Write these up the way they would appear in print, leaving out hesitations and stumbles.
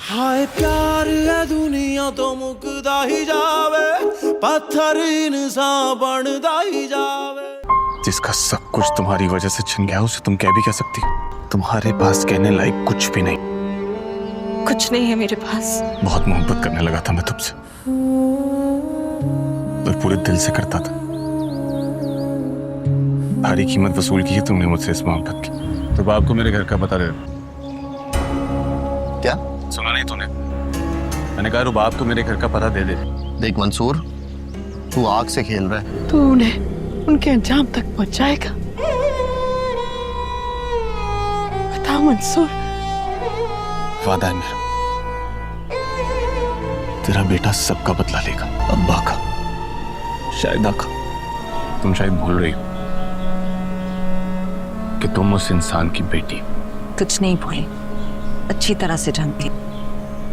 हाय प्यार है दुनिया तो मुकदा ही जावे, पत्थर इंसान बनदा ही जावे। जिसका सब कुछ तुम्हारी वजह से छिन गया उसे तुम कह भी कह सकती। तुम्हारे पास कहने लायक कुछ भी नहीं। कुछ नहीं है मेरे पास। बहुत मोहब्बत करने लगा था मैं तुमसे, और पूरे दिल से करता था। भारी कीमत वसूल की है तुमने मुझसे इस मोहब्बत की। तो बाप को मेरे घर का पता दे। क्या सुना नहीं तूने? मैंने कहा रुबाब को मेरे घर का पता दे दे। देख मंसूर, तू आग से खेल रहा है। तू उन्हें उनके अंजाम तक पहुंचाएगा। बता मंसूर। वादा है मेरा, तेरा बेटा सबका बदला लेगा। अब्बा का, शायदा का। तुम शायद भूल रही हो कि तुम उस इंसान की बेटी। कुछ नहीं भूली, अच्छी तरह से जानती।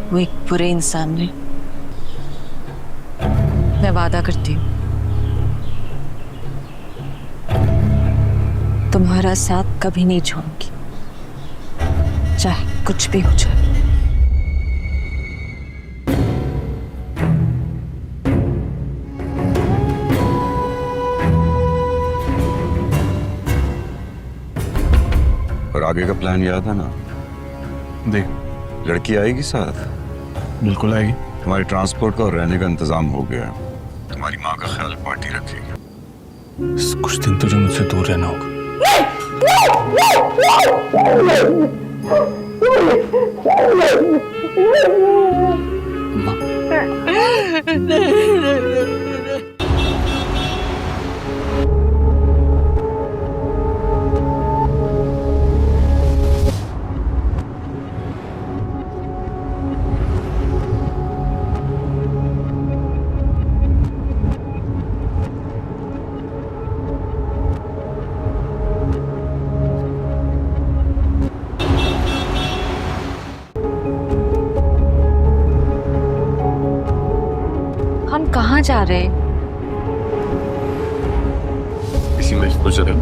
वो एक बुरे इंसान ने। मैं वादा करती हूँ तुम्हारा साथ कभी नहीं छोड़ूंगी, चाहे कुछ भी हो जाए। और आगे का प्लान याद है ना? देख, लड़की आएगी साथ? बिल्कुल आएगी। तुम्हारी ट्रांसपोर्ट का और रहने का इंतजाम हो गया। तुम्हारी माँ का ख्याल पार्टी रखेगी। कुछ दिन तुझे मुझसे दूर रहना होगा। हम कहाँ जा रहे हैं? इसी में कुछ जगह।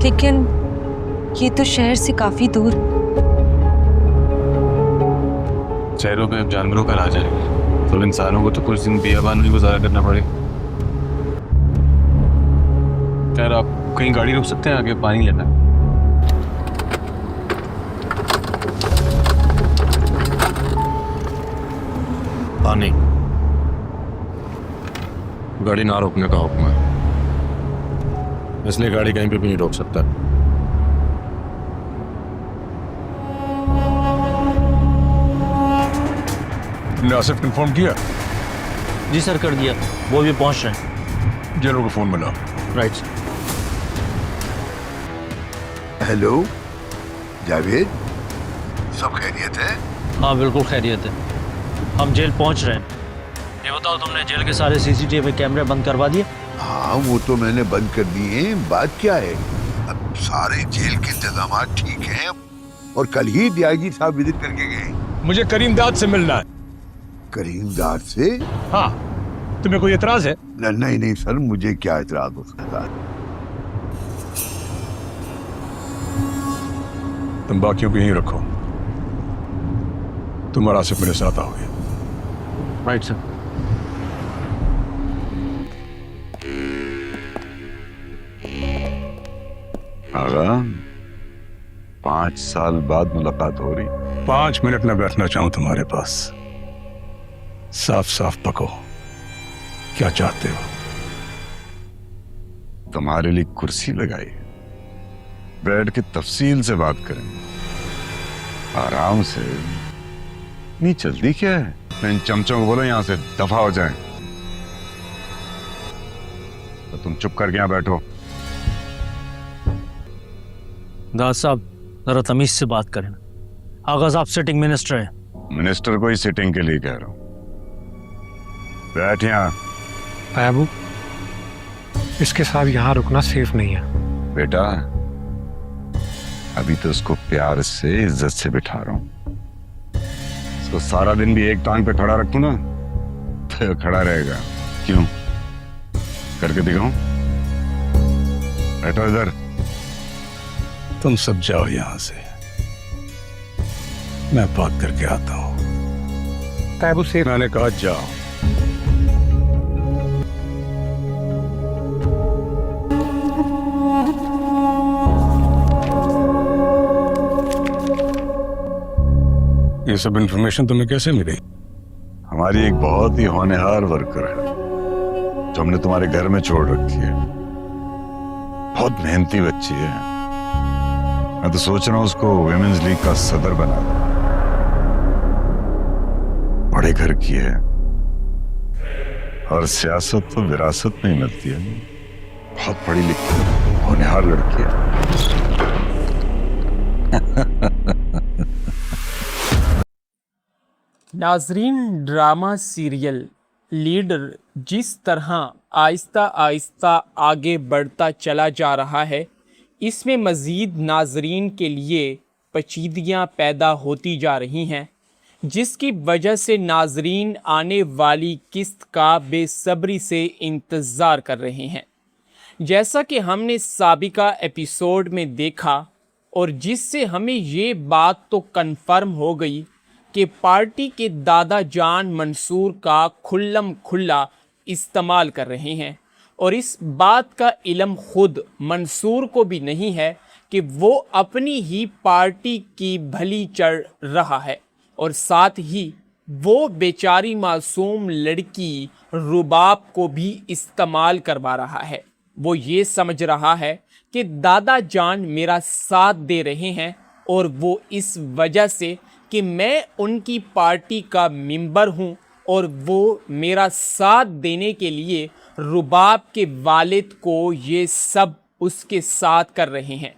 लेकिन ये तो शहर से काफी दूर। शहरों में अब जानवरों का राज है, तो इंसानों को तो कुछ दिन बियाबान में गुजारा करना पड़ेगा। यार, आप कहीं गाड़ी रोक सकते हैं? आगे पानी लेना है। पानी। गाड़ी ना रोकने का हुक्म है, इसलिए गाड़ी कहीं पे भी नहीं रोक सकता। तुमने आसिफ कंफर्म किया? जी सर, कर दिया। वो भी पहुंच रहे हैं। जेलर को फोन मिला। Right sir. हेलो जावेद, सब खैरियत है? हाँ बिल्कुल खैरियत है। हम जेल पहुंच रहे हैं। ये बताओ, तुमने जेल के सारे सीसीटीवी कैमरे बंद करवा दिए? हाँ वो तो मैंने बंद कर दिए हैं। बात क्या है, अब सारे जेल के इंतजाम ठीक हैं और कल ही डीआईजी साहब विजिट करके गए। मुझे करीम दाद से मिलना है। करीम दाद से? हाँ, तुम्हें कोई एतराज है? नहीं नहीं सर, मुझे क्या एतराज हो सकता है। तुम बाकियों को यहीं रखो, तुम और आसिफ मेरे साथ आओगे। Right sir. आगा, 5 साल बाद मुलाकात हो रही। 5 मिनट में बैठना चाहूं तुम्हारे पास। साफ साफ पको, क्या चाहते हो? तुम्हारे लिए कुर्सी लगाई, बैठ के तफसील से बात करेंगे, आराम से। इतनी जल्दी क्या है? इन चमचों को बोलो यहाँ से दफा हो जाएं। तो तुम चुप करके यहाँ बैठो। दाद साहब, जरा तमीज से बात करें। आगा साहब सिटिंग मिनिस्टर है। मिनिस्टर को ही सिटिंग के लिए कह रहा हूं। बैठ यहाँ। बाबू, इसके साथ यहाँ रुकना सेफ नहीं है। बेटा, अभी तो उसको प्यार से इज्जत से बिठा रहा हूं। इसको सारा दिन भी एक टांग पे खड़ा रखूं ना तो खड़ा रहेगा। क्यों? करके दिखाऊं? बैठो इधर। तुम सब जाओ यहाँ से। मैं बात करके आता हूँ। तैबू सेफ मैंने कहा जाओ। ये सब इंफॉर्मेशन तुम्हें कैसे मिली? हमारी एक बहुत ही होनहार वर्कर है जो हमने तुम्हारे घर में छोड़ रखी है। बहुत मेहनती बच्ची है। मैं तो सोच रहा हूं उसको विमेंस लीग का सदर बना दूं। बड़े घर की है और सियासत तो विरासत में ही मिलती है। बहुत पढ़ी लिखी होनहार लड़की है। नाजरीन, ड्रामा सीरियल लीडर जिस तरह आहिस्ता आहिस्ता आगे बढ़ता चला जा रहा है, इसमें मज़ीद नाजरीन के लिए पेचीदगियाँ पैदा होती जा रही हैं, जिसकी वजह से नाजरीन आने वाली किस्त का बेसब्री से इंतज़ार कर रहे हैं। जैसा कि हमने साबिका एपिसोड में देखा और जिससे हमें ये बात तो कन्फर्म हो गई कि पार्टी के दादा जान मंसूर का खुल्लम खुल्ला इस्तेमाल कर रहे हैं, और इस बात का इल्म खुद मंसूर को भी नहीं है कि वो अपनी ही पार्टी की भली चढ़ रहा है, और साथ ही वो बेचारी मासूम लड़की रुबाब को भी इस्तेमाल करवा रहा है। वो ये समझ रहा है कि दादा जान मेरा साथ दे रहे हैं, और वो इस वजह से कि मैं उनकी पार्टी का मेंबर हूँ और वो मेरा साथ देने के लिए रुबाब के वालिद को ये सब उसके साथ कर रहे हैं।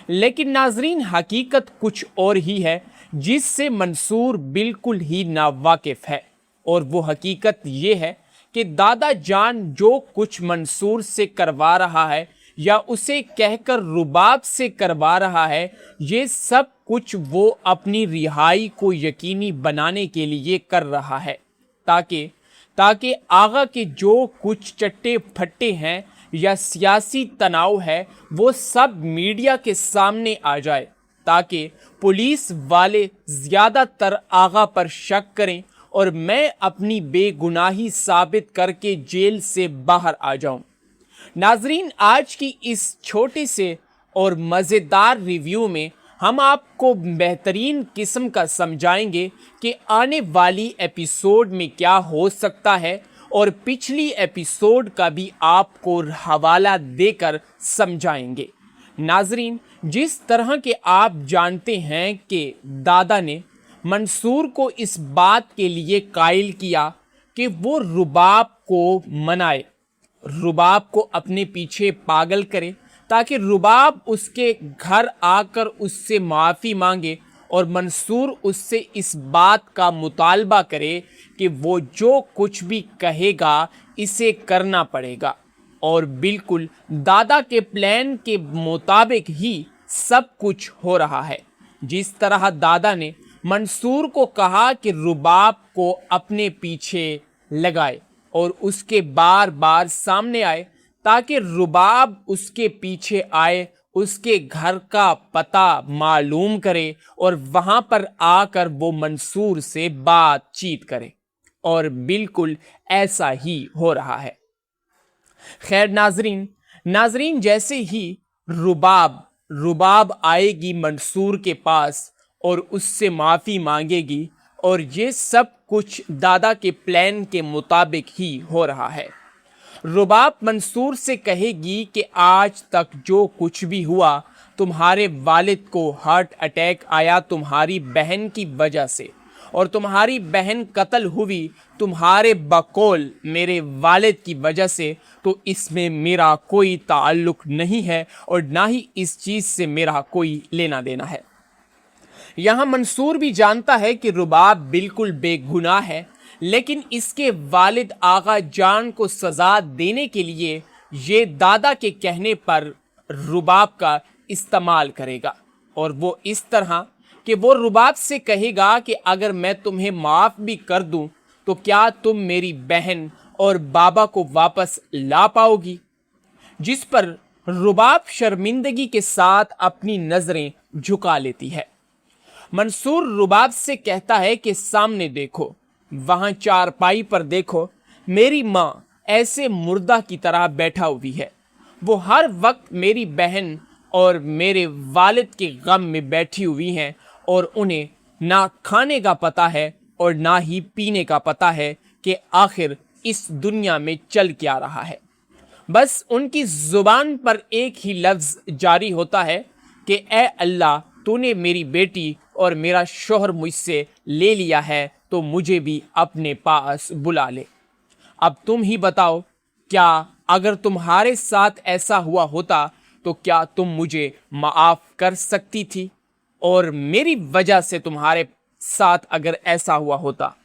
लेकिन नाजरीन, हकीकत कुछ और ही है जिससे मंसूर बिल्कुल ही नावाकिफ़ है, और वो हकीकत ये है कि दादा जान जो कुछ मंसूर से करवा रहा है या उसे कहकर रुबाब से करवा रहा है, ये सब कुछ वो अपनी रिहाई को यकीनी बनाने के लिए कर रहा है, ताकि आगा के जो कुछ चट्टे फट्टे हैं या सियासी तनाव है वो सब मीडिया के सामने आ जाए, ताकि पुलिस वाले ज़्यादातर आगा पर शक करें और मैं अपनी बेगुनाही साबित करके जेल से बाहर आ जाऊं। नाजरीन, आज की इस छोटे से और मज़ेदार रिव्यू में हम आपको बेहतरीन किस्म का समझाएंगे कि आने वाली एपिसोड में क्या हो सकता है, और पिछली एपिसोड का भी आपको हवाला देकर समझाएंगे। नाजरीन, जिस तरह के आप जानते हैं कि दादा ने मंसूर को इस बात के लिए कायल किया कि वो रुबाब को मनाए, रुबाब को अपने पीछे पागल करे, ताकि रुबाब उसके घर आकर उससे माफ़ी मांगे और मंसूर उससे इस बात का मुतालबा करे कि वो जो कुछ भी कहेगा इसे करना पड़ेगा। और बिल्कुल दादा के प्लान के मुताबिक ही सब कुछ हो रहा है। जिस तरह दादा ने मंसूर को कहा कि रुबाब को अपने पीछे लगाए और उसके बार बार सामने आए, ताकि रुबाब उसके पीछे आए, उसके घर का पता मालूम करे और वहाँ पर आकर वो मंसूर से बातचीत करे, और बिल्कुल ऐसा ही हो रहा है। खैर नाजरीन, जैसे ही रुबाब आएगी मंसूर के पास और उससे माफ़ी मांगेगी, और ये सब कुछ दादा के प्लान के मुताबिक ही हो रहा है। रुबाब मंसूर से कहेगी कि आज तक जो कुछ भी हुआ, तुम्हारे वालिद को हार्ट अटैक आया तुम्हारी बहन की वजह से, और तुम्हारी बहन कत्ल हुई तुम्हारे बकौल मेरे वालिद की वजह से, तो इसमें मेरा कोई ताल्लुक़ नहीं है और ना ही इस चीज़ से मेरा कोई लेना देना है। यहाँ मंसूर भी जानता है कि रुबाब बिल्कुल बेगुनाह है, लेकिन इसके वालिद आगा जान को सज़ा देने के लिए ये दादा के कहने पर रुबाब का इस्तेमाल करेगा, और वो इस तरह कि वो रुबाब से कहेगा कि अगर मैं तुम्हें माफ़ भी कर दूं तो क्या तुम मेरी बहन और बाबा को वापस ला पाओगी। जिस पर रुबाब शर्मिंदगी के साथ अपनी नज़रें झुका लेती है। मंसूर रुबाब से कहता है कि सामने देखो, वहां चारपाई पर देखो, मेरी माँ ऐसे मुर्दा की तरह बैठा हुई है। वो हर वक्त मेरी बहन और मेरे वालिद के गम में बैठी हुई हैं और उन्हें ना खाने का पता है और ना ही पीने का पता है कि आखिर इस दुनिया में चल क्या रहा है। बस उनकी जुबान पर एक ही लफ्ज़ जारी होता है कि ए अल्लाह, तूने मेरी बेटी और मेरा शोहर मुझसे ले लिया है तो मुझे भी अपने पास बुला ले। अब तुम ही बताओ, क्या अगर तुम्हारे साथ ऐसा हुआ होता तो क्या तुम मुझे माफ़ कर सकती थी? और मेरी वजह से तुम्हारे साथ अगर ऐसा हुआ होता।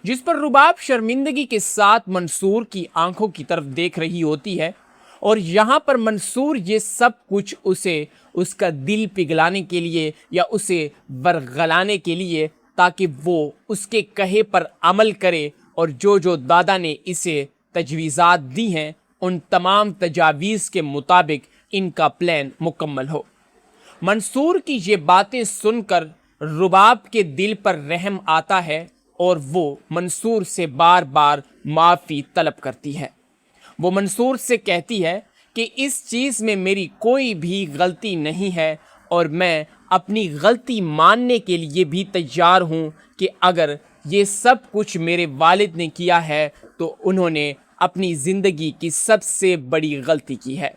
जिस पर रुबाब शर्मिंदगी के साथ मंसूर की आंखों की तरफ देख रही होती है और यहाँ पर मंसूर ये सब कुछ उसे उसका दिल पिघलाने के लिए या उसे बरगलाने के लिए, ताकि वो उसके कहे पर अमल करे और जो दादा ने इसे तजवीज़ात दी हैं उन तमाम तजावीज़ के मुताबिक इनका प्लान मुकम्मल हो। मंसूर की ये बातें सुनकर रुबाब के दिल पर रहम आता है और वो मंसूर से बार बार माफ़ी तलब करती है। वो मंसूर से कहती है कि इस चीज़ में मेरी कोई भी गलती नहीं है और मैं अपनी गलती मानने के लिए भी तैयार हूँ कि अगर ये सब कुछ मेरे वालिद ने किया है तो उन्होंने अपनी ज़िंदगी की सबसे बड़ी गलती की है।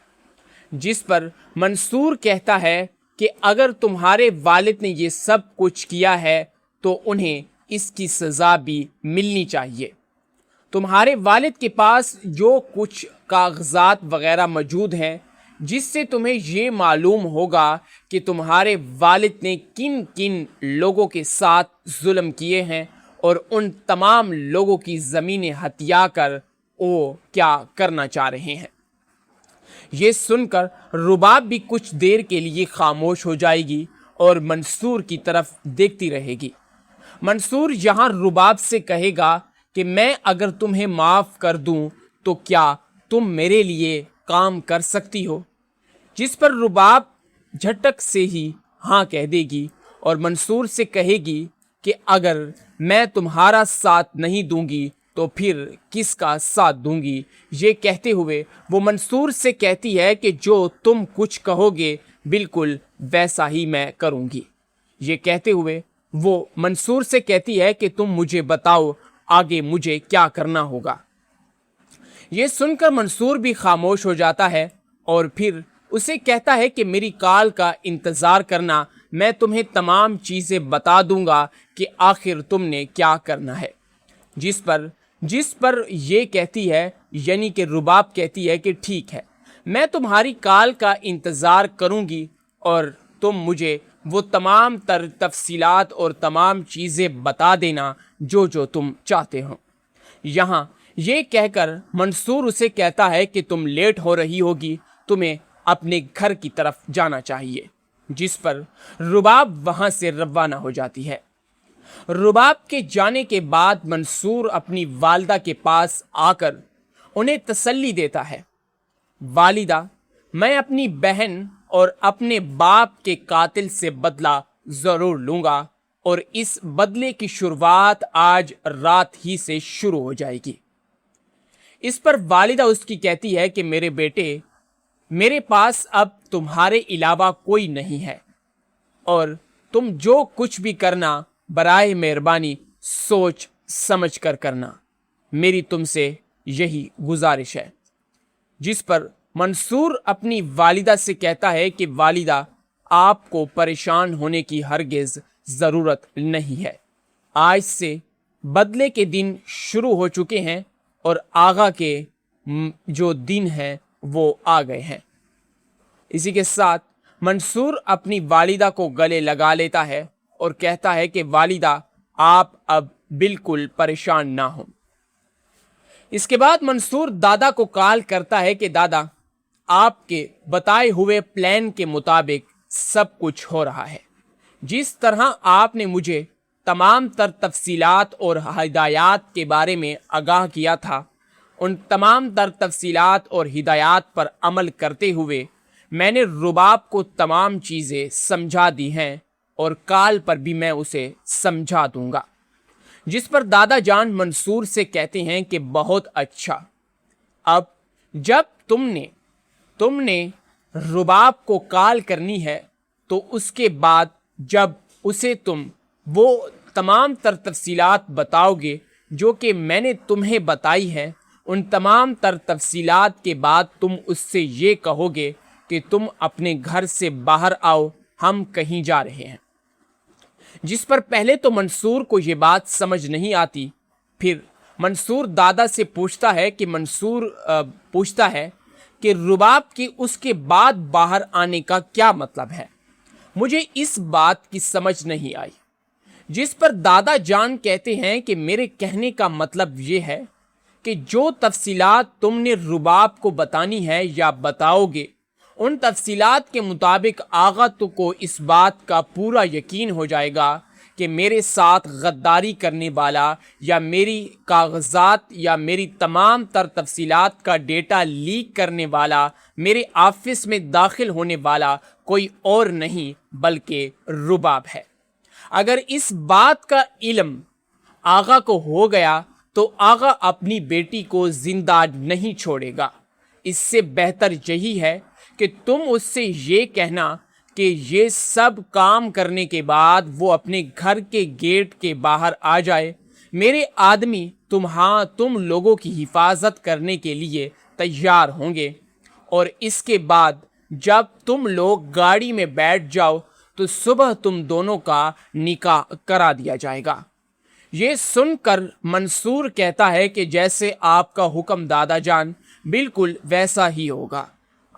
जिस पर मंसूर कहता है कि अगर तुम्हारे वालिद ने ये सब कुछ किया है तो उन्हें इसकी सज़ा भी मिलनी चाहिए। तुम्हारे वालिद के पास जो कुछ कागजात वगैरह मौजूद हैं जिससे तुम्हें ये मालूम होगा कि तुम्हारे वालिद ने किन किन लोगों के साथ जुल्म किए हैं और उन तमाम लोगों की ज़मीनें हथिया कर वो क्या करना चाह रहे हैं। ये सुनकर रुबाब भी कुछ देर के लिए खामोश हो जाएगी और मंसूर की तरफ देखती रहेगी। मंसूर यहाँ रुबाब से कहेगा कि मैं अगर तुम्हें माफ़ कर दूं तो क्या तुम मेरे लिए काम कर सकती हो? जिस पर रुबाब झटक से ही हाँ कह देगी और मंसूर से कहेगी कि अगर मैं तुम्हारा साथ नहीं दूंगी तो फिर किसका साथ दूंगी। ये कहते हुए वो मंसूर से कहती है कि जो तुम कुछ कहोगे बिल्कुल वैसा ही मैं करूंगी। ये कहते हुए वो मंसूर से कहती है कि तुम मुझे बताओ आगे मुझे क्या करना होगा। ये सुनकर मंसूर भी खामोश हो जाता है और फिर उसे कहता है कि मेरी कॉल का इंतज़ार करना, मैं तुम्हें तमाम चीज़ें बता दूंगा कि आखिर तुमने क्या करना है। जिस पर ये कहती है, यानी कि रुबाब कहती है कि ठीक है, मैं तुम्हारी कॉल का इंतज़ार करूंगी और तुम मुझे वो तमाम तफसीलात और तमाम चीज़ें बता देना जो तुम चाहते हो। यहाँ ये कहकर मंसूर उसे कहता है कि तुम लेट हो रही होगी, तुम्हें अपने घर की तरफ जाना चाहिए। जिस पर रुबाब वहाँ से रवाना हो जाती है। रुबाब के जाने के बाद मंसूर अपनी वालिदा के पास आकर उन्हें तसल्ली देता है। वालिदा, मैं अपनी बहन और अपने बाप के कातिल से बदला ज़रूर लूँगा और इस बदले की शुरुआत आज रात ही से शुरू हो जाएगी। इस पर वालिदा उसकी कहती है कि मेरे बेटे, मेरे पास अब तुम्हारे अलावा कोई नहीं है और तुम जो कुछ भी करना बराए मेहरबानी सोच समझ कर करना, मेरी तुमसे यही गुजारिश है। जिस पर मंसूर अपनी वालिदा से कहता है कि वालिदा, आपको परेशान होने की हरगिज़ ज़रूरत नहीं है। आज से बदले के दिन शुरू हो चुके हैं और आगा के जो दिन हैं वो आ गए हैं। इसी के साथ मंसूर अपनी वालिदा को गले लगा लेता है और कहता है कि वालिदा, आप अब बिल्कुल परेशान ना हो। इसके बाद मंसूर दादा को कॉल करता है कि दादा, आपके बताए हुए प्लान के मुताबिक सब कुछ हो रहा है। जिस तरह आपने मुझे तमाम तफसीलात और हिदायत के बारे में आगाह किया था, उन तमाम तफसीलात और हिदायत पर अमल करते हुए मैंने रुबाब को तमाम चीज़ें समझा दी हैं और काल पर भी मैं उसे समझा दूंगा। जिस पर दादा जान मंसूर से कहते हैं कि बहुत अच्छा, अब जब तुमने रुबाब को कॉल करनी है तो उसके बाद जब उसे तुम वो तमाम तफसीलात बताओगे जो कि मैंने तुम्हें बताई है, उन तमाम तफसीलात के बाद तुम उससे ये कहोगे कि तुम अपने घर से बाहर आओ, हम कहीं जा रहे हैं। जिस पर पहले तो मंसूर को ये बात समझ नहीं आती। फिर मंसूर दादा से पूछता है कि रुबाब की उसके बाद बाहर आने का क्या मतलब है। मुझे इस बात की समझ नहीं आई। जिस पर दादा जान कहते हैं कि मेरे कहने का मतलब ये है कि जो तफसीलात तुमने रुबाब को बतानी है या बताओगे, उन तफसीलात के मुताबिक आगा तो को इस बात का पूरा यकीन हो जाएगा कि मेरे साथ गद्दारी करने वाला या मेरी कागजात या मेरी तमाम तफसीलात का डेटा लीक करने वाला मेरे ऑफिस में दाखिल होने वाला कोई और नहीं बल्कि रुबाब है। अगर इस बात का इल्म आगा को हो गया तो आगा अपनी बेटी को जिंदा नहीं छोड़ेगा। इससे बेहतर यही है कि तुम उससे ये कहना कि ये सब काम करने के बाद वो अपने घर के गेट के बाहर आ जाए। मेरे आदमी तुम लोगों की हिफाजत करने के लिए तैयार होंगे और इसके बाद जब तुम लोग गाड़ी में बैठ जाओ तो सुबह तुम दोनों का निकाह करा दिया जाएगा। ये सुनकर मंसूर कहता है कि जैसे आपका हुक्म दादा जान, बिल्कुल वैसा ही होगा।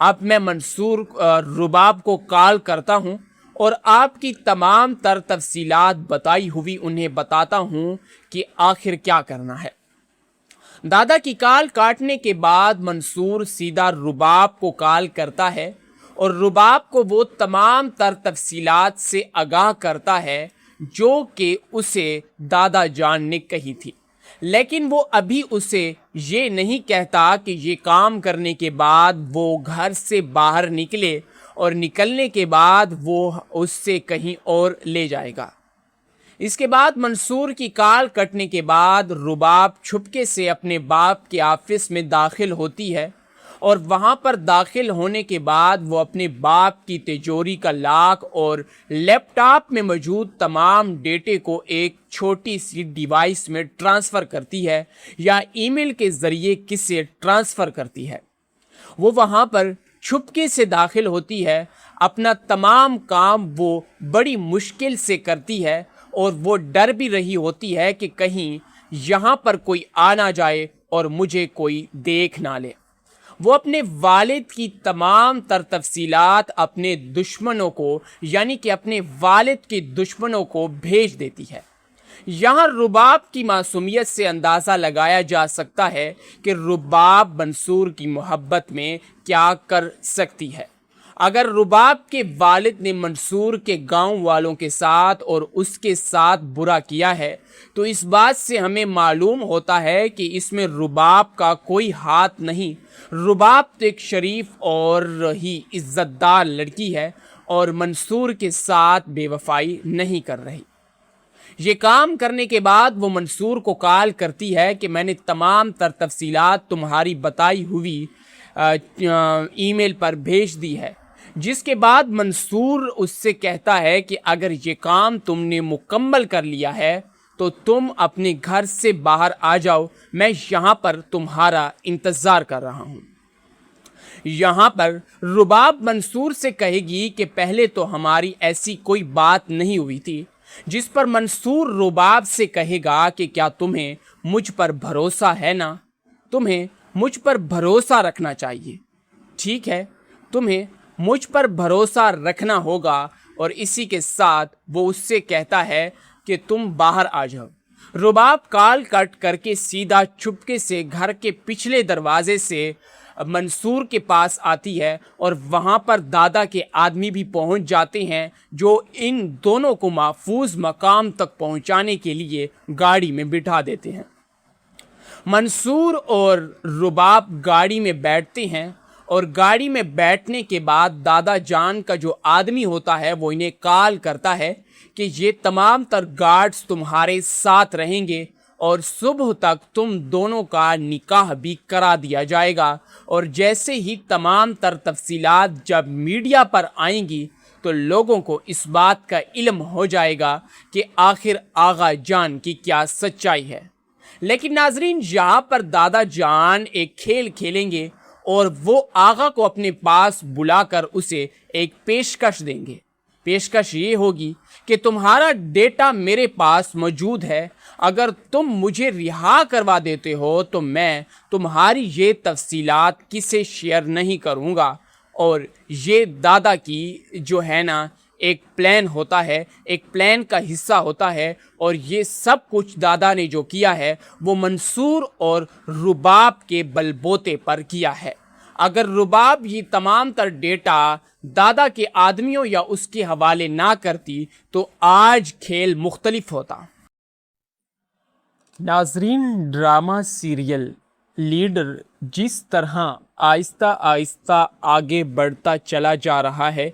अब मैं मंसूर रुबाब को कॉल करता हूँ और आपकी तमाम तफसीलात बताई हुई उन्हें बताता हूँ कि आखिर क्या करना है। दादा की कॉल काटने के बाद मंसूर सीधा रुबाब को कॉल करता है और रुबाब को वो तमाम तफसीलात से आगाह करता है जो कि उसे दादा जान ने कही थी। लेकिन वो अभी उसे ये नहीं कहता कि ये काम करने के बाद वो घर से बाहर निकले और निकलने के बाद वो उससे कहीं और ले जाएगा। इसके बाद मंसूर की कॉल कटने के बाद रुबाब छुपके से अपने बाप के ऑफिस में दाखिल होती है और वहाँ पर दाखिल होने के बाद वो अपने बाप की तिजोरी का लॉक और लैपटॉप में मौजूद तमाम डेटे को एक छोटी सी डिवाइस में ट्रांसफ़र करती है या ईमेल के ज़रिए किसे ट्रांसफ़र करती है। वो वहाँ पर छुपके से दाखिल होती है। अपना तमाम काम वो बड़ी मुश्किल से करती है और वो डर भी रही होती है कि कहीं यहाँ पर कोई आ ना जाए और मुझे कोई देख ना ले। वो अपने वालिद की तमाम तफसीलात अपने दुश्मनों को यानी कि अपने वालिद के दुश्मनों को भेज देती है। यहाँ रुबाब की मासूमियत से अंदाज़ा लगाया जा सकता है कि रुबाब मंसूर की मोहब्बत में क्या कर सकती है। अगर रुबाब के वालिद ने मंसूर के गांव वालों के साथ और उसके साथ बुरा किया है तो इस बात से हमें मालूम होता है कि इसमें रुबाब का कोई हाथ नहीं। रुबाब तो एक शरीफ और ही इज़्ज़तदार लड़की है और मंसूर के साथ बेवफाई नहीं कर रही। ये काम करने के बाद वो मंसूर को कॉल करती है कि मैंने तमाम तफसीलात तुम्हारी बताई हुई ईमेल पर भेज दी है। जिसके बाद मंसूर उससे कहता है कि अगर ये काम तुमने मुकम्मल कर लिया है तो तुम अपने घर से बाहर आ जाओ, मैं यहाँ पर तुम्हारा इंतज़ार कर रहा हूँ। यहाँ पर रुबाब मंसूर से कहेगी कि पहले तो हमारी ऐसी कोई बात नहीं हुई थी। जिस पर मंसूर रुबाब से कहेगा कि क्या तुम्हें मुझ पर भरोसा है ना, तुम्हें मुझ पर भरोसा रखना चाहिए। ठीक है, तुम्हें मुझ पर भरोसा रखना होगा। और इसी के साथ वो उससे कहता है कि तुम बाहर आ जाओ। रुबाब कॉल कट करके सीधा चुपके से घर के पिछले दरवाजे से मंसूर के पास आती है और वहाँ पर दादा के आदमी भी पहुँच जाते हैं जो इन दोनों को महफूज मकाम तक पहुँचाने के लिए गाड़ी में बिठा देते हैं। मंसूर और रुबाब गाड़ी में बैठते हैं اور گاڑی میں بیٹھنے کے بعد دادا جان کا جو آدمی ہوتا ہے وہ انہیں کال کرتا ہے کہ یہ تمام تر گارڈز تمہارے ساتھ رہیں گے اور صبح تک تم دونوں کا نکاح بھی کرا دیا جائے گا، اور جیسے ہی تمام تر تفصیلات جب میڈیا پر آئیں گی تو لوگوں کو اس بات کا علم ہو جائے گا کہ آخر آغا جان کی کیا سچائی ہے۔ لیکن ناظرین، یہاں پر دادا جان ایک کھیل کھیلیں گے اور وہ آغا کو اپنے پاس بلا کر اسے ایک پیشکش دیں گے۔ پیشکش یہ ہوگی کہ تمہارا ڈیٹا میرے پاس موجود ہے، اگر تم مجھے رہا کروا دیتے ہو تو میں تمہاری یہ تفصیلات کسے شیئر نہیں کروں گا۔ اور یہ دادا کی جو ہے نا ایک پلان ہوتا ہے، ایک پلان کا حصہ ہوتا ہے، اور یہ سب کچھ دادا نے جو کیا ہے وہ منصور اور رباب کے بل بوتے پر کیا ہے۔ اگر رباب یہ تمام تر ڈیٹا دادا کے آدمیوں یا اس کے حوالے نہ کرتی تو آج کھیل مختلف ہوتا۔ ناظرین، ڈرامہ سیریل لیڈر جس طرح آہستہ آہستہ آگے بڑھتا چلا جا رہا ہے،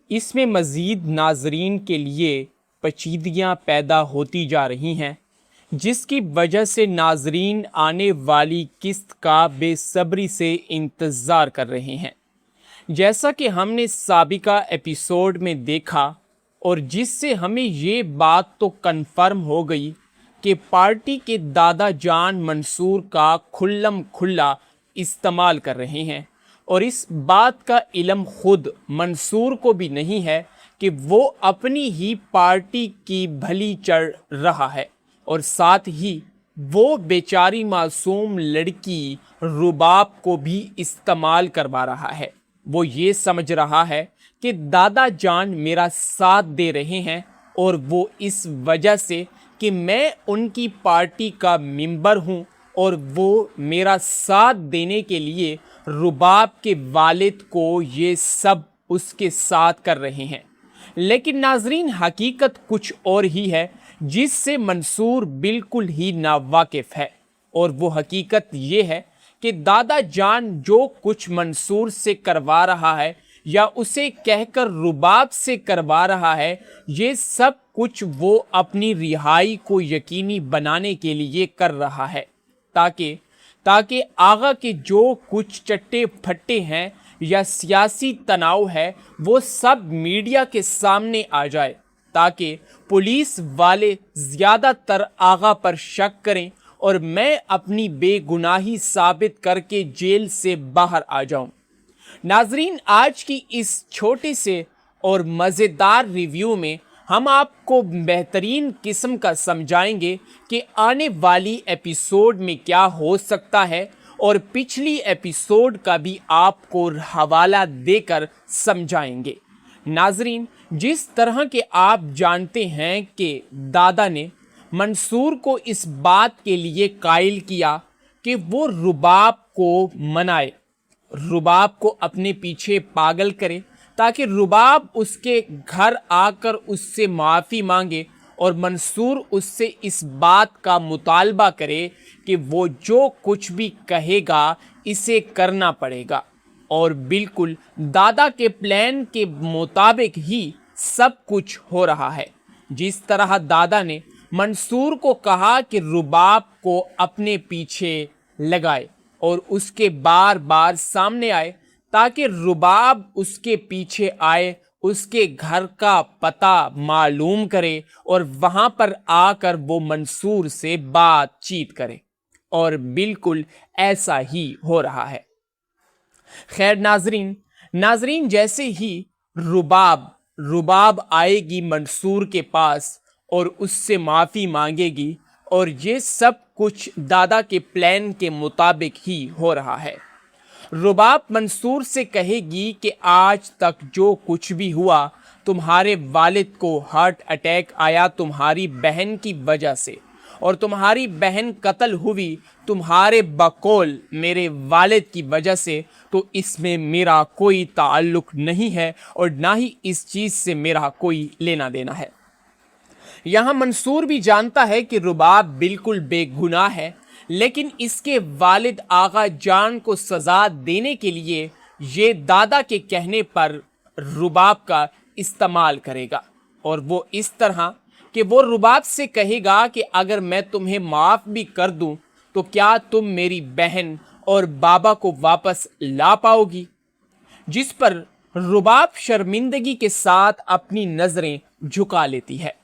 اس میں مزید ناظرین کے لیے پیچیدگیاں پیدا ہوتی جا رہی ہیں، جس کی وجہ سے ناظرین آنے والی قسط کا بے صبری سے انتظار کر رہے ہیں۔ جیسا کہ ہم نے سابقہ ایپیسوڈ میں دیکھا اور جس سے ہمیں یہ بات تو کنفرم ہو گئی کہ پارٹی کے دادا جان منصور کا کھلم کھلا استعمال کر رہے ہیں، اور اس بات کا علم خود منصور کو بھی نہیں ہے کہ وہ اپنی ہی پارٹی کی بھلی چڑھ رہا ہے، اور ساتھ ہی وہ بیچاری معصوم لڑکی رباب کو بھی استعمال کروا رہا ہے۔ وہ یہ سمجھ رہا ہے کہ دادا جان میرا ساتھ دے رہے ہیں، اور وہ اس وجہ سے کہ میں ان کی پارٹی کا ممبر ہوں اور وہ میرا ساتھ دینے کے لیے رباب کے والد کو یہ سب اس کے ساتھ کر رہے ہیں۔ لیکن ناظرین، حقیقت کچھ اور ہی ہے جس سے منصور بالکل ہی ناواقف ہے، اور وہ حقیقت یہ ہے کہ دادا جان جو کچھ منصور سے کروا رہا ہے یا اسے کہہ کر رباب سے کروا رہا ہے، یہ سب کچھ وہ اپنی رہائی کو یقینی بنانے کے لیے کر رہا ہے، تاکہ آغا کے جو کچھ چٹے پھٹے ہیں یا سیاسی تناؤ ہے وہ سب میڈیا کے سامنے آ جائے، تاکہ پولیس والے زیادہ تر آغا پر شک کریں اور میں اپنی بے گناہی ثابت کر کے جیل سے باہر آ جاؤں۔ ناظرین، آج کی اس چھوٹے سے اور مزیدار ریویو میں ہم آپ کو بہترین قسم کا سمجھائیں گے کہ آنے والی ایپیسوڈ میں کیا ہو سکتا ہے، اور پچھلی ایپیسوڈ کا بھی آپ کو حوالہ دے کر سمجھائیں گے۔ ناظرین، جس طرح کہ آپ جانتے ہیں کہ دادا نے منصور کو اس بات کے لیے قائل کیا کہ وہ رباب کو منائے، رباب کو اپنے پیچھے پاگل کرے، تاکہ رباب اس کے گھر آ کر اس سے معافی مانگے اور منصور اس سے اس بات کا مطالبہ کرے کہ وہ جو کچھ بھی کہے گا اسے کرنا پڑے گا، اور بالکل دادا کے پلان کے مطابق ہی سب کچھ ہو رہا ہے۔ جس طرح دادا نے منصور کو کہا کہ رباب کو اپنے پیچھے لگائے اور اس کے بار بار سامنے آئے، تاکہ رباب اس کے پیچھے آئے، اس کے گھر کا پتہ معلوم کرے اور وہاں پر آ کر وہ منصور سے بات چیت کرے، اور بالکل ایسا ہی ہو رہا ہے۔ خیر ناظرین، جیسے ہی رباب آئے گی منصور کے پاس اور اس سے معافی مانگے گی، اور یہ سب کچھ دادا کے پلان کے مطابق ہی ہو رہا ہے۔ رباب منصور سے کہے گی کہ آج تک جو کچھ بھی ہوا، تمہارے والد کو ہارٹ اٹیک آیا تمہاری بہن کی وجہ سے، اور تمہاری بہن قتل ہوئی تمہارے بقول میرے والد کی وجہ سے، تو اس میں میرا کوئی تعلق نہیں ہے اور نہ ہی اس چیز سے میرا کوئی لینا دینا ہے۔ یہاں منصور بھی جانتا ہے کہ رباب بالکل بے گناہ ہے، لیکن اس کے والد آغا جان کو سزا دینے کے لیے ये दादा के कहने पर रुबाब का इस्तेमाल करेगा, और वो इस तरह कि वो रुबाब से कहेगा कि अगर मैं तुम्हें माफ़ भी कर दूं तो क्या तुम मेरी बहन और बाबा को वापस ला पाओगी। जिस पर रुबाब शर्मिंदगी के साथ अपनी नज़रें झुका लेती है।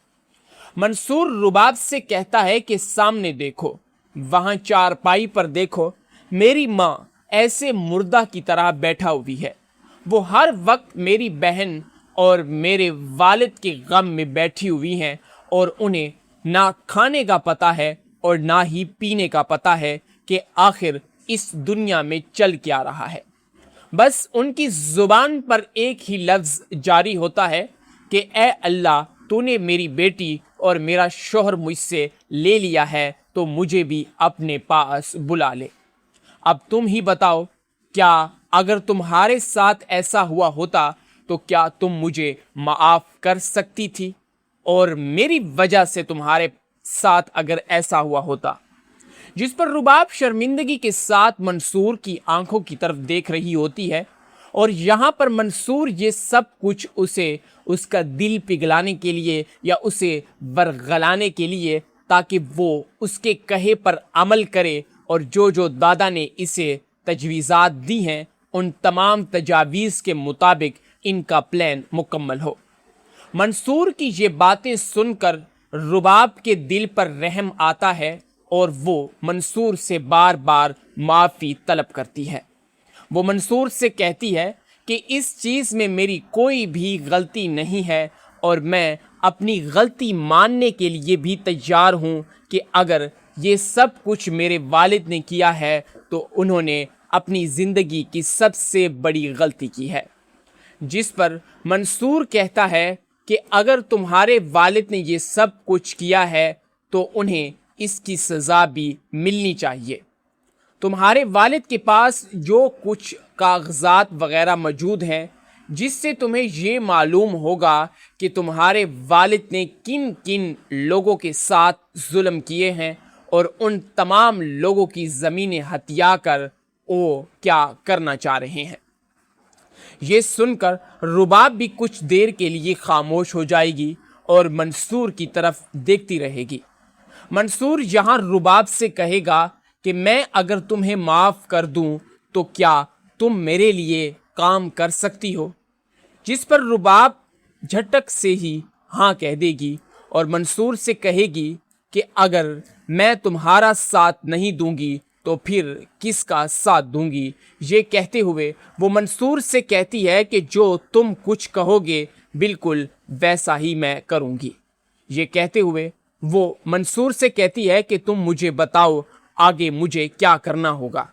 मंसूर रुबाब से कहता है कि सामने देखो, वहाँ चारपाई पर देखो, मेरी माँ ऐसे मुर्दा की तरह बैठा हुई है। वो हर वक्त मेरी बहन और मेरे वालिद के गम में बैठी हुई हैं और उन्हें ना खाने का पता है और ना ही पीने का पता है कि आखिर इस दुनिया में चल क्या रहा है। बस उनकी ज़ुबान पर एक ही लफ्ज़ जारी होता है कि ए अल्लाह, तूने मेरी बेटी और मेरा शोहर मुझसे ले लिया है तो मुझे भी अपने पास बुला ले। अब तुम ही बताओ, क्या अगर तुम्हारे साथ ऐसा हुआ होता तो क्या तुम मुझे माफ़ कर सकती थी? और मेरी वजह से तुम्हारे साथ अगर ऐसा हुआ होता। जिस पर रुबाब शर्मिंदगी के साथ मंसूर की आंखों की तरफ देख रही होती है, और यहाँ पर मंसूर ये सब कुछ उसे उसका दिल पिघलाने के लिए या उसे बरगलाने के लिए, ताकि वो उसके कहे पर अमल करे और जो जो दादा ने इसे तजवीज़ात दी हैं उन तमाम तजावीज़ के मुताबिक इनका प्लान मुकम्मल हो। मंसूर की ये बातें सुनकर रुबाब के दिल पर रहम आता है और वो मंसूर से बार बार माफ़ी तलब करती है। वो मंसूर से कहती है कि इस चीज़ में मेरी कोई भी गलती नहीं है और मैं अपनी गलती मानने के लिए भी तैयार हूँ कि अगर ये सब कुछ मेरे वालिद ने किया है तो उन्होंने अपनी ज़िंदगी की सबसे बड़ी गलती की है। जिस पर मंसूर कहता है कि अगर तुम्हारे वालिद ने ये सब कुछ किया है तो उन्हें इसकी सज़ा भी मिलनी चाहिए। तुम्हारे वालिद के पास जो कुछ कागजात वग़ैरह मौजूद हैं जिससे तुम्हें ये मालूम होगा कि तुम्हारे वालिद ने किन किन लोगों के साथ जुल्म किए हैं और उन तमाम लोगों की ज़मीनें हथिया कर वो क्या करना चाह रहे हैं। ये सुनकर रुबाब भी कुछ देर के लिए खामोश हो जाएगी और मंसूर की तरफ देखती रहेगी। मंसूर यहाँ रुबाब से कहेगा कि मैं अगर तुम्हें माफ़ कर दूं तो क्या तुम मेरे लिए काम कर सकती हो। जिस पर रुबाब झटक से ही हाँ कह देगी और मंसूर से कहेगी कि अगर मैं तुम्हारा साथ नहीं दूंगी तो फिर किसका साथ दूंगी। ये कहते हुए वो मंसूर से कहती है कि जो तुम कुछ कहोगे बिल्कुल वैसा ही मैं करूंगी। ये कहते हुए वो मंसूर से कहती है कि तुम मुझे बताओ आगे मुझे क्या करना होगा।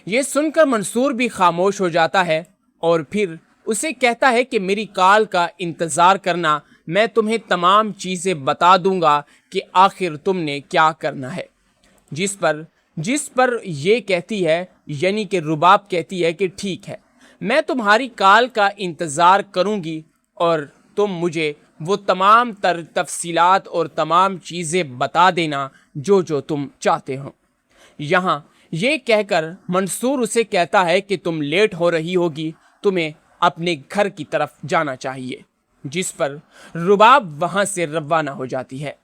ये सुनकर मंसूर भी खामोश हो जाता है और फिर उसे कहता है कि मेरी कॉल का इंतज़ार करना, मैं तुम्हें तमाम चीज़ें बता दूंगा कि आखिर तुमने क्या करना है। जिस पर ये कहती है, यानी कि रुबाब कहती है कि ठीक है, मैं तुम्हारी कॉल का इंतज़ार करूंगी और तुम मुझे वो तमाम तफसीलात और तमाम चीज़ें बता देना जो जो तुम चाहते हो। यहाँ ये कहकर मंसूर उसे कहता है कि तुम लेट हो रही होगी, तुम्हें अपने घर की तरफ जाना चाहिए। जिस पर रुबाब वहाँ से रवाना हो जाती है।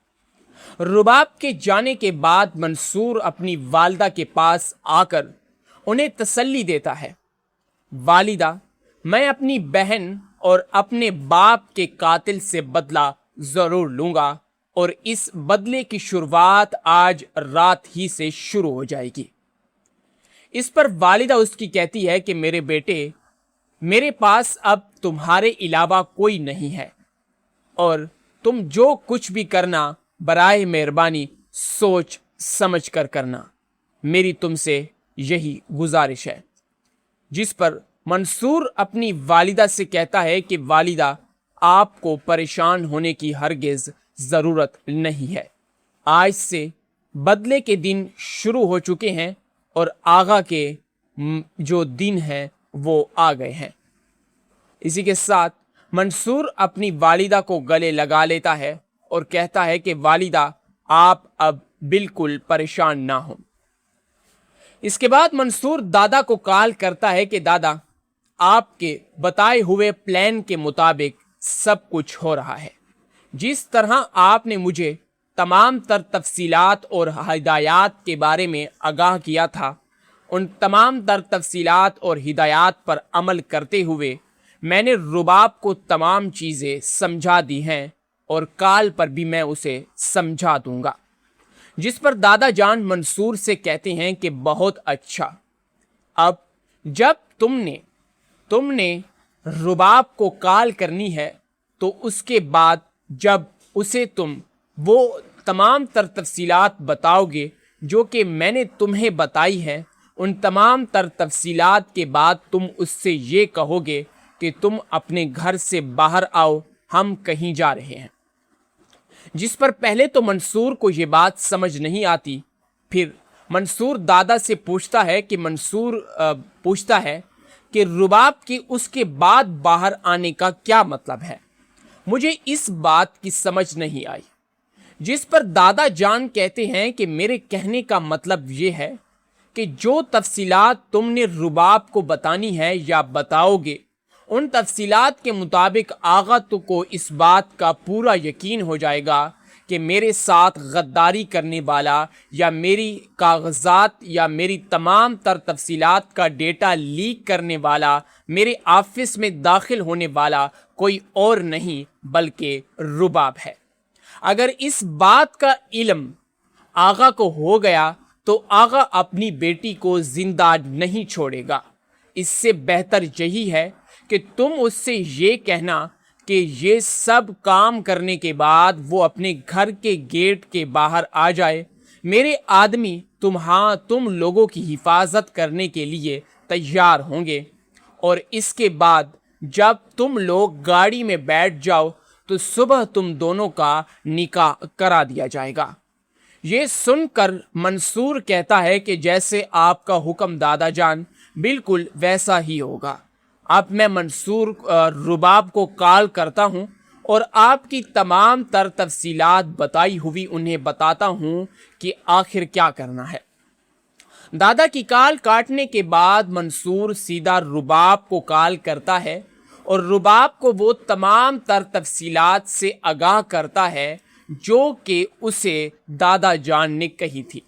रुबाब के जाने के बाद मंसूर अपनी वालिदा के पास आकर उन्हें तसल्ली देता है। वालिदा, मैं अपनी बहन और अपने बाप के कातिल से बदला ज़रूर लूँगा और इस बदले की शुरुआत आज रात ही से शुरू हो जाएगी। इस पर वालिदा उसकी कहती है कि मेरे बेटे, मेरे पास अब तुम्हारे अलावा कोई नहीं है और तुम जो कुछ भी करना बराए मेहरबानी सोच समझ कर करना, मेरी तुमसे यही गुजारिश है। जिस पर मंसूर अपनी वालिदा से कहता है कि वालिदा, आपको परेशान होने की हरगिज़ ज़रूरत नहीं है। आज से बदले के दिन शुरू हो चुके हैं और आगा के जो दिन हैं वो आ गए हैं। इसी के साथ मंसूर अपनी वालिदा को गले लगा लेता है और कहता है कि वालिदा, आप अब बिल्कुल परेशान ना हो। इसके बाद मंसूर दादा को कॉल करता है कि दादा, आपके बताए हुए प्लान के मुताबिक सब कुछ हो रहा है। जिस तरह आपने मुझे तमाम तर तफसीलात और हिदायत के बारे में आगाह किया था, उन तमाम तर तफसीलात और हिदायत पर अमल करते हुए मैंने रुबाब को तमाम चीज़ें समझा दी हैं और काल पर भी मैं उसे समझा दूंगा। जिस पर दादा जान मंसूर से कहते हैं कि बहुत अच्छा, अब जब तुमने रुबाब को कॉल करनी है तो उसके बाद जब उसे तुम वो तमाम तर तफसीलात बताओगे जो कि मैंने तुम्हें बताई है, उन तमाम तर तफसीलात के बाद तुम उससे ये कहोगे कि तुम अपने घर से बाहर आओ, हम कहीं जा रहे हैं। जिस पर पहले तो मंसूर को ये बात समझ नहीं आती। फिर मंसूर दादा से पूछता है कि रुबाब के उसके बाद बाहर आने का क्या मतलब है। मुझे इस बात की समझ नहीं आई। जिस पर दादा जान कहते हैं कि मेरे कहने का मतलब ये है कि जो तफसीलात तुमने रुबाब को बतानी है या बताओगे, उन तफसीलात के मुताबिक आगा तो को इस बात का पूरा यकीन हो जाएगा कि मेरे साथ गद्दारी करने वाला या मेरी कागजात या मेरी तमाम तर तफसीलात का डेटा लीक करने वाला मेरे ऑफिस में दाखिल होने वाला कोई और नहीं बल्कि रुबाब है। अगर इस बात का इल्म आगा को हो गया तो आगा अपनी बेटी को जिंदा नहीं छोड़ेगा। इससे बेहतर यही है कि तुम उससे ये कहना कि ये सब काम करने के बाद वो अपने घर के गेट के बाहर आ जाए। मेरे आदमी तुम लोगों की हिफाजत करने के लिए तैयार होंगे और इसके बाद जब तुम लोग गाड़ी में बैठ जाओ तो सुबह तुम दोनों का निकाह करा दिया जाएगा। ये सुनकर मंसूर कहता है कि जैसे आपका हुक्म दादा जान, बिल्कुल वैसा ही होगा। अब मैं मंसूर रुबाब को कॉल करता हूँ और आपकी तमाम तर तफसीलात बताई हुई उन्हें बताता हूँ कि आखिर क्या करना है। दादा की कॉल काटने के बाद मंसूर सीधा रुबाब को कॉल करता है और रुबाब को वो तमाम तर तफसीलात से आगाह करता है जो कि उसे दादा जान ने कही थी।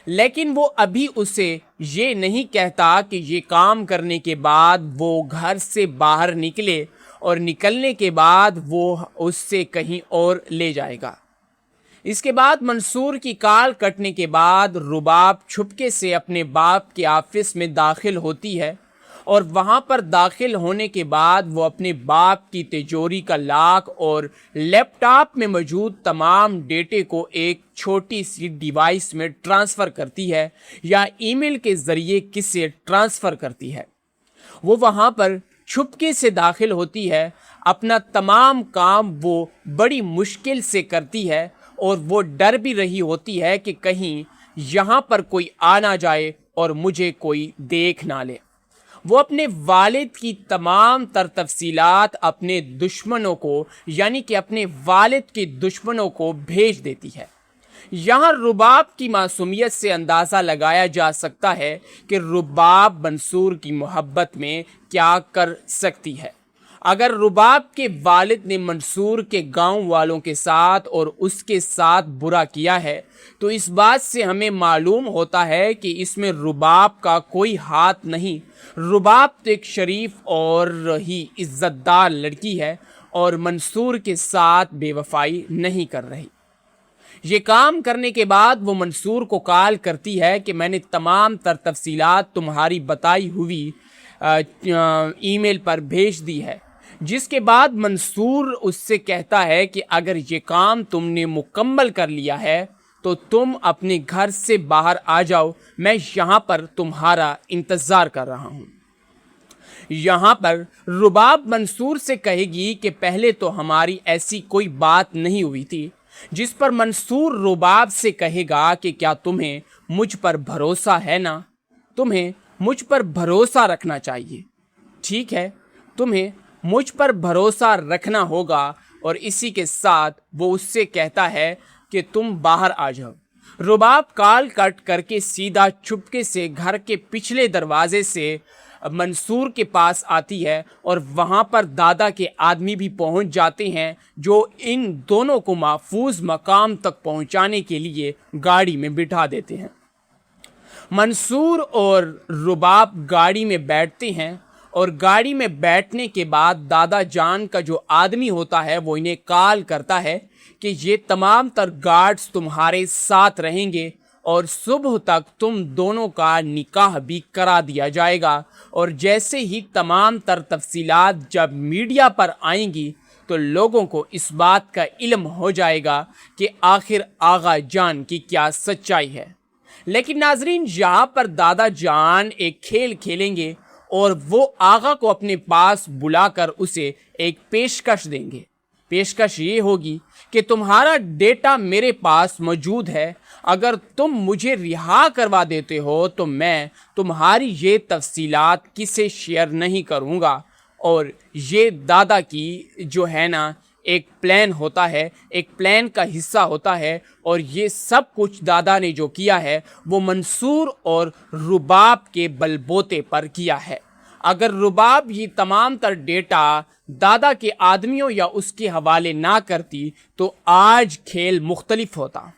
लेकिन वो अभी उसे ये नहीं कहता कि ये काम करने के बाद वो घर से बाहर निकले और निकलने के बाद वो उससे कहीं और ले जाएगा। इसके बाद मंसूर की कॉल कटने के बाद रुबाब छुपके से अपने बाप के ऑफिस में दाखिल होती है और वहाँ पर दाखिल होने के बाद वो अपने बाप की तिजोरी का लॉक और लैपटॉप में मौजूद तमाम डेटे को एक छोटी सी डिवाइस में ट्रांसफ़र करती है या ईमेल के ज़रिए किसे ट्रांसफ़र करती है। वो वहाँ पर छुपके से दाखिल होती है। अपना तमाम काम वो बड़ी मुश्किल से करती है और वो डर भी रही होती है कि कहीं यहाँ पर कोई आ ना जाए और मुझे कोई देख ना ले। वो अपने वालिद की तमाम तर तफसीलात अपने दुश्मनों को यानी कि अपने वालिद के दुश्मनों को भेज देती है। यहाँ रुबाब की मासूमियत से अंदाज़ा लगाया जा सकता है कि रुबाब मंसूर की मोहब्बत में क्या कर सकती है। अगर रुबाब के वालिद ने मंसूर के गांव वालों के साथ और उसके साथ बुरा किया है तो इस बात से हमें मालूम होता है कि इसमें रुबाब का कोई हाथ नहीं। रुबाब तो एक शरीफ और ही इज़्ज़तदार लड़की है और मंसूर के साथ बेवफाई नहीं कर रही। ये काम करने के बाद वो मंसूर को कॉल करती है कि मैंने तमाम तर तफसीलात तुम्हारी बताई हुई ईमेल पर भेज दी है। जिसके बाद मंसूर उससे कहता है कि अगर ये काम तुमने मुकम्मल कर लिया है तो तुम अपने घर से बाहर आ जाओ, मैं यहाँ पर तुम्हारा इंतज़ार कर रहा हूँ। यहाँ पर रुबाब मंसूर से कहेगी कि पहले तो हमारी ऐसी कोई बात नहीं हुई थी। जिस पर मंसूर रुबाब से कहेगा कि क्या तुम्हें मुझ पर भरोसा है ना, तुम्हें मुझ पर भरोसा रखना चाहिए। ठीक है, तुम्हें मुझ पर भरोसा रखना होगा। और इसी के साथ वो उससे कहता है कि तुम बाहर आ जाओ। रुबाब कॉल कट करके सीधा चुपके से घर के पिछले दरवाजे से मंसूर के पास आती है और वहाँ पर दादा के आदमी भी पहुँच जाते हैं जो इन दोनों को महफूज मकाम तक पहुँचाने के लिए गाड़ी में बिठा देते हैं। मंसूर और रुबाब गाड़ी में बैठते हैं और गाड़ी में बैठने के बाद दादा जान का जो आदमी होता है वो इन्हें कॉल करता है कि ये तमाम तर गार्ड्स तुम्हारे साथ रहेंगे और सुबह तक तुम दोनों का निकाह भी करा दिया जाएगा। और जैसे ही तमाम तर तफसीलात जब मीडिया पर आएंगी तो लोगों को इस बात का इल्म हो जाएगा कि आखिर आगा जान की क्या सच्चाई है। लेकिन नाजरीन, यहाँ पर दादा जान एक खेल खेलेंगे और वो आगा को अपने पास बुलाकर उसे एक पेशकश देंगे। पेशकश ये होगी कि तुम्हारा डेटा मेरे पास मौजूद है, अगर तुम मुझे रिहा करवा देते हो तो मैं तुम्हारी ये तफसीलात किसे शेयर नहीं करूँगा। और ये दादा की जो है ना एक प्लान होता है, एक प्लान का हिस्सा होता है। और ये सब कुछ दादा ने जो किया है वो मंसूर और रुबाब के बलबोते पर किया है। अगर रुबाब ये तमाम तर डेटा दादा के आदमियों या उसके हवाले ना करती तो आज खेल मुख्तलिफ होता।